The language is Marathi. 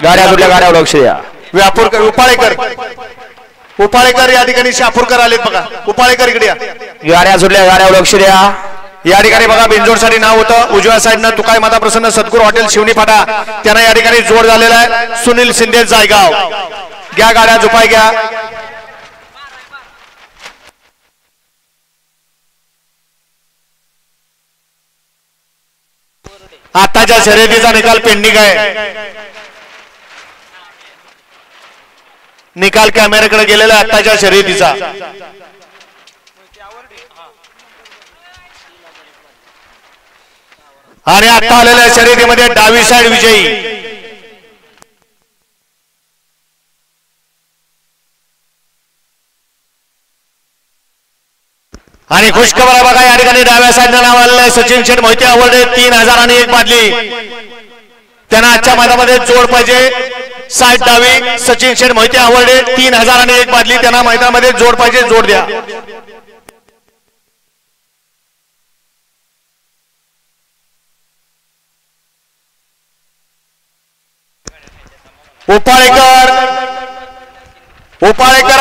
गाड्या सुटल्या, गाड्यावर लक्ष द्या. व्यापूरकर उपाळेकर या ठिकाणी शापूरकर आलेत बघा. उपाळेकर इकडे या. गाड्या सुटल्या, गाड्यावर लक्ष द्या. या ठिकाणी बघा बिंजोडसाठी नाव होतं. उजव्या साईडनं तुकाई माता प्रसन्न सद्गुरू हॉटेल शिवणी फाटा, त्यांना या ठिकाणी जोड झालेला आहे. सुनील शिंदे जायगाव. घ्या गाड्या, झुपाय घ्या. आताच्या शर्यतीचा निकाल पेंडिंग आहे. निकाल कॅमेऱ्याकडे गेलेला आताच्या शर्यतीचा. आणि आता आलेल्या शर्यतीमध्ये डावी साईड विजयी. आणि खुशखबर आहे बघा, या ठिकाणी डाव्या साईडनं नाव आलेलं आहे सचिन शेठ मोहिते आवडे. 3000 आणि 1 बादली. त्यांना आजच्या मैदानामध्ये जोड पाहिजे. साईड डावी सचिन शेठ मोहिते आवडे. 3000 आणि 1 बादली. त्यांना मैदानामध्ये जोड पाहिजे, जोड द्या. उपाळेकर